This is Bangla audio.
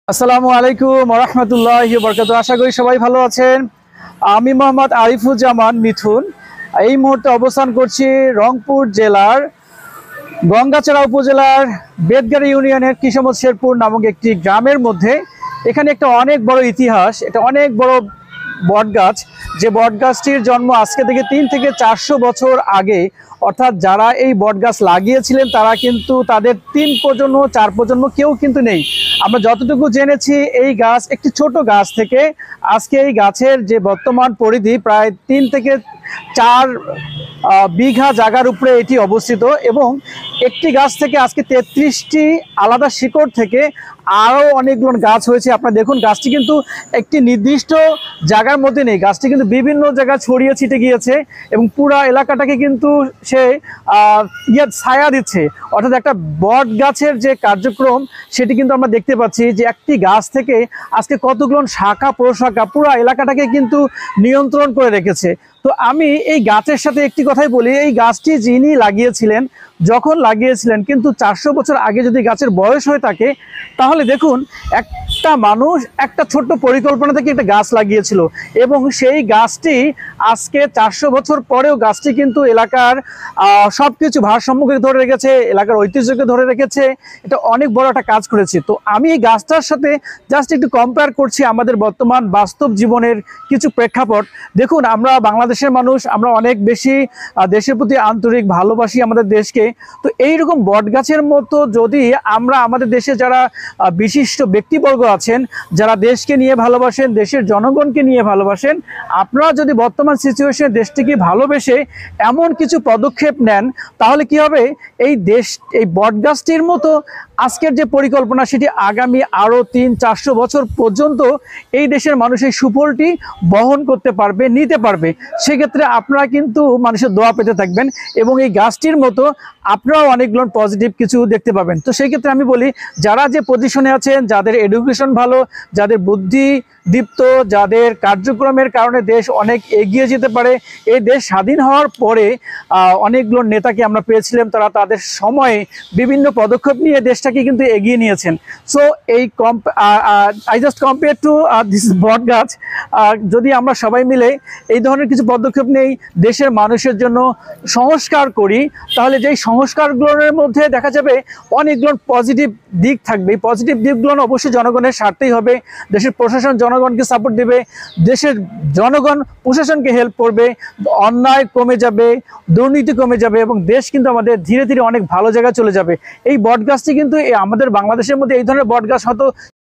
আসসালামু আলাইকুম ওয়া রাহমাতুল্লাহি ওয়া বারাকাতুহু। আশা করি সবাই ভালো আছেন। আমি মোহাম্মদ আরিফুজ্জামান মিথুন এই মুহূর্তে অবস্থান করছি রংপুর জেলার গঙ্গাচড়া উপজেলার বেতগাড়ি ইউনিয়নের কিসমত শেরপুর নামক একটি গ্রামের মধ্যে। এখানে একটা অনেক বড় ইতিহাস, এটা অনেক বড় বটগাছ, যে বটগাছটির জন্ম আজকে থেকে 3 থেকে 400 বছর আগে। অর্থাৎ যারা এই বটগাছ লাগিয়েছিলেন তারা কিন্তু তাদের 3 প্রজন্ম 4 প্রজন্ম কেউ কিন্তু নেই। আমরা যতটুকু জেনেছি এই গাছ একটি ছোট গাছ থেকে আজকে এই গাছের যে বর্তমান পরিধি প্রায় 3 থেকে 4 বিঘা জায়গার উপরে এটি অবস্থিত, এবং একটি গাছ থেকে আজকে 33টি আলাদা শিকড় থেকে আরও অনেকগুলো গাছ হয়েছে। আপনারা দেখুন, গাছটি কিন্তু একটি নির্দিষ্ট জায়গার মধ্যে নেই, গাছটি কিন্তু বিভিন্ন জায়গায় ছড়িয়ে ছিটে গিয়েছে এবং পুরা এলাকাটাকে কিন্তু সে ছায়া দিচ্ছে। অর্থাৎ একটা বট গাছের যে কার্যক্রম সেটি কিন্তু আমরা দেখতে পাচ্ছি যে একটি গাছ থেকে আজকে কতগুলো শাখা প্রশাখা পুরা এলাকাটাকে কিন্তু নিয়ন্ত্রণ করে রেখেছে। তো আমি এই গাছের সাথে একটি কথাই বলি, এই গাছটি যিনি লাগিয়েছিলেন, যখন লাগিয়েছিলেন কিন্তু 400 বছর আগে যদি গাছের বয়স হয়ে থাকে, তাহলে দেখুন একটা মানুষ একটা ছোট্ট পরিকল্পনা থেকে একটা গাছ লাগিয়েছিল এবং সেই গাছটি আজকে 400 বছর পরেও গাছটি কিন্তু এলাকার সব কিছু ভারসাম্যকে ধরে রেখেছে, এলাকার ঐতিহ্যকে ধরে রেখেছে। এটা অনেক বড় একটা কাজ করেছে। তো আমি এই গাছটার সাথে জাস্ট একটু কম্পেয়ার করছি আমাদের বর্তমান বাস্তব জীবনের কিছু প্রেক্ষাপট। দেখুন, আমরা বাংলাদেশের মানুষ, আমরা অনেক বেশি দেশের প্রতি আন্তরিক, ভালোবাসি আমাদের দেশকে। তো এইরকম বটগাছের মতো যদি আমরা আমাদের দেশে যারা বিশিষ্ট ব্যক্তিবর্গ আছেন, যারা দেশকে নিয়ে ভালোবাসেন, দেশের জনগণকে নিয়ে ভালোবাসেন, আপনারা যদি বর্তমান সিচুয়েশনে দেশটিকে ভালোবেসে এমন কিছু পদক্ষেপ নেন, তাহলে কি হবে, এই দেশ এই বটগাছটির মতো আজকের যে পরিকল্পনা সেটি আগামী আরও 300-400 বছর পর্যন্ত এই দেশের মানুষ এই সুফলটি বহন করতে পারবে, নিতে পারবে। সেক্ষেত্রে আপনারা কিন্তু মানুষের দোয়া পেতে থাকবেন এবং এই গাছটির মতো আপনারাও অনেকগুলো পজিটিভ কিছু দেখতে পাবেন। তো সেই ক্ষেত্রে আমি বলি, যারা যে পজিশনে আছেন, যাদের এডুকেশন ভালো, যাদের বুদ্ধি দীপ্ত, যাদের কার্যক্রমের কারণে দেশ অনেক এগিয়ে যেতে পারে। এই দেশ স্বাধীন হওয়ার পরে অনেকগুলো নেতাকে আমরা পেয়েছিলাম, তারা তাদের সময়ে বিভিন্ন পদক্ষেপ নিয়ে দেশটাকে কিন্তু এগিয়ে নিয়েছেন। সো এই I just compare to this বট গাছ। যদি আমরা সবাই মিলে এই ধরনের কিছু পদক্ষেপ নেই, দেশের মানুষের জন্য সংস্কার করি, তাহলে যেই সংস্কারগুলোর মধ্যে দেখা যাবে অনেকগুলো পজিটিভ দিক থাকবে। এই পজিটিভ দিকগুলো অবশ্যই জনগণের স্বার্থেই হবে। দেশের প্রশাসন জনগণকে সাপোর্ট দেবে, দেশের জনগণ প্রশাসনকে হেল্প করবে, অন্যায় কমে যাবে, দুর্নীতি কমে যাবে এবং দেশ কিন্তু আমাদের ধীরে ধীরে অনেক ভালো জায়গায় চলে যাবে। এই বটগাছটি কিন্তু আমাদের বাংলাদেশের মধ্যে এই ধরনের বটগাছ হয়তো